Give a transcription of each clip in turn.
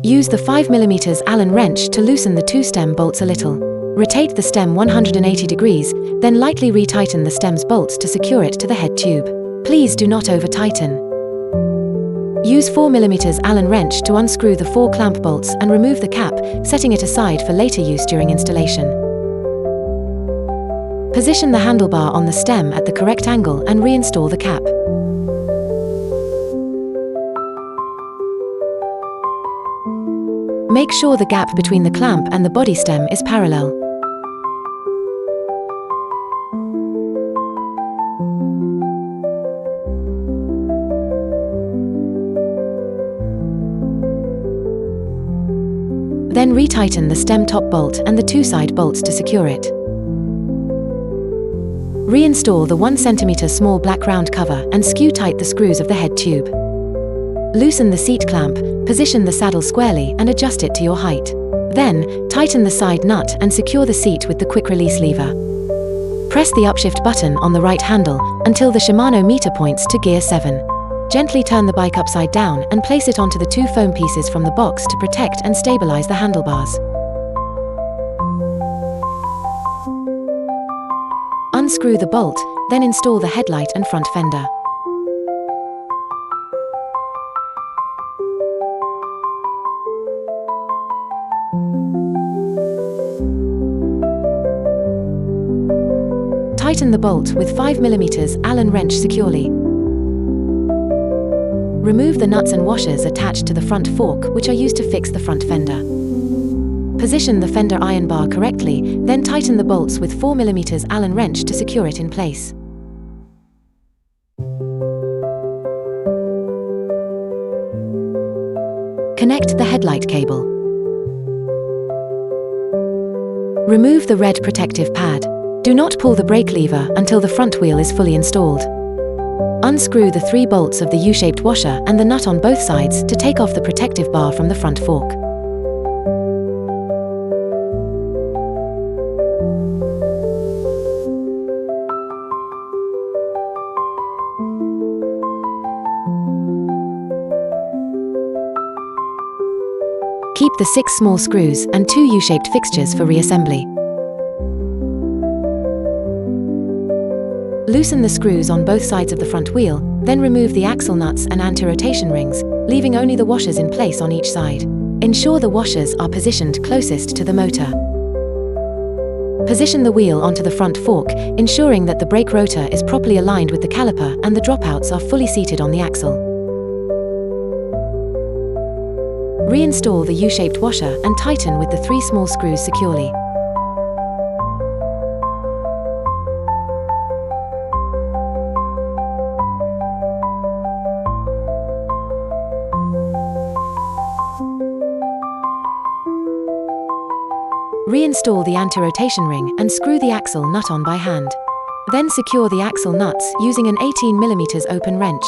Use the 5mm Allen wrench to loosen the two stem bolts a little. Rotate the stem 180 degrees, then lightly retighten the stem's bolts to secure it to the head tube. Please do not over-tighten. Use 4mm Allen wrench to unscrew the 4 clamp bolts and remove the cap, setting it aside for later use during installation. Position the handlebar on the stem at the correct angle and reinstall the cap. Make sure the gap between the clamp and the body stem is parallel. Then retighten the stem top bolt and the 2 side bolts to secure it. Reinstall the 1 cm small black round cover and skew tight the screws of the head tube. Loosen the seat clamp, position the saddle squarely and adjust it to your height. Then, tighten the side nut and secure the seat with the quick release lever. Press the upshift button on the right handle until the Shimano meter points to gear 7. Gently turn the bike upside down and place it onto the 2 foam pieces from the box to protect and stabilize the handlebars. Unscrew the bolt, then install the headlight and front fender. Tighten the bolt with 5mm Allen wrench securely. Remove the nuts and washers attached to the front fork, which are used to fix the front fender. Position the fender iron bar correctly, then tighten the bolts with 4mm Allen wrench to secure it in place. Connect the headlight cable. Remove the red protective pad. Do not pull the brake lever until the front wheel is fully installed. Unscrew the 3 bolts of the U-shaped washer and the nut on both sides to take off the protective bar from the front fork. Keep the 6 small screws and 2 U-shaped fixtures for reassembly. Loosen the screws on both sides of the front wheel, then remove the axle nuts and anti-rotation rings, leaving only the washers in place on each side. Ensure the washers are positioned closest to the motor. Position the wheel onto the front fork, ensuring that the brake rotor is properly aligned with the caliper and the dropouts are fully seated on the axle. Reinstall the U-shaped washer and tighten with the 3 small screws securely. Reinstall the anti-rotation ring and screw the axle nut on by hand. Then secure the axle nuts using an 18mm open wrench.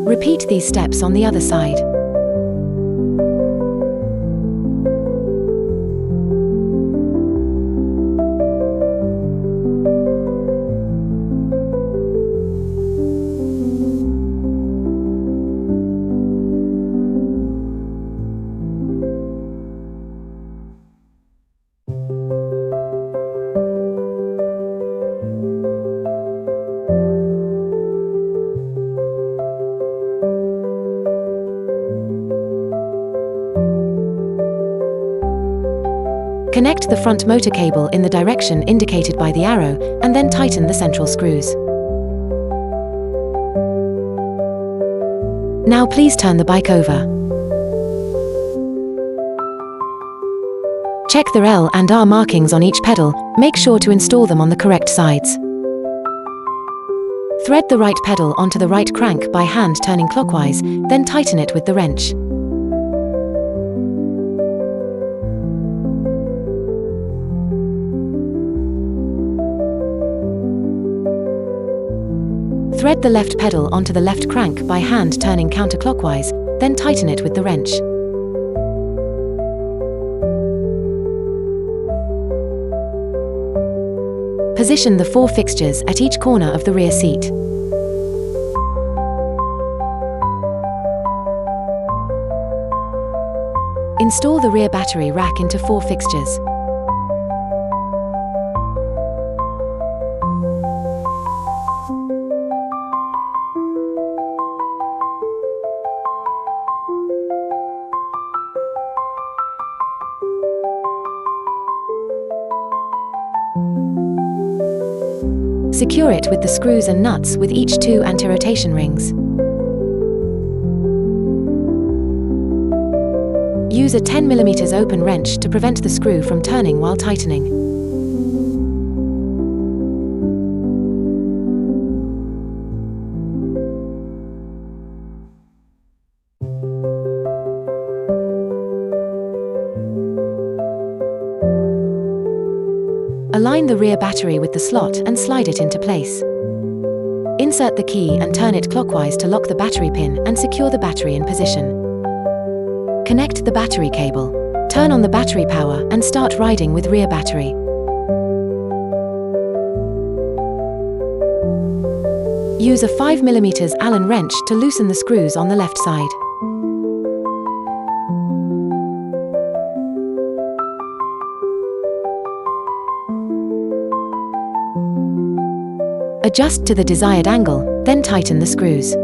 Repeat these steps on the other side. Connect the front motor cable in the direction indicated by the arrow, and then tighten the central screws. Now please turn the bike over. Check the L and R markings on each pedal, make sure to install them on the correct sides. Thread the right pedal onto the right crank by hand turning clockwise, then tighten it with the wrench. Thread the left pedal onto the left crank by hand turning counterclockwise, then tighten it with the wrench. Position the 4 fixtures at each corner of the rear seat. Install the rear battery rack into 4 fixtures. Secure it with the screws and nuts with each 2 anti-rotation rings. Use a 10 mm open wrench to prevent the screw from turning while tightening. Align the rear battery with the slot and slide it into place. Insert the key and turn it clockwise to lock the battery pin and secure the battery in position. Connect the battery cable. Turn on the battery power and start riding with rear battery. Use a 5 mm Allen wrench to loosen the screws on the left side. Adjust to the desired angle, then tighten the screws.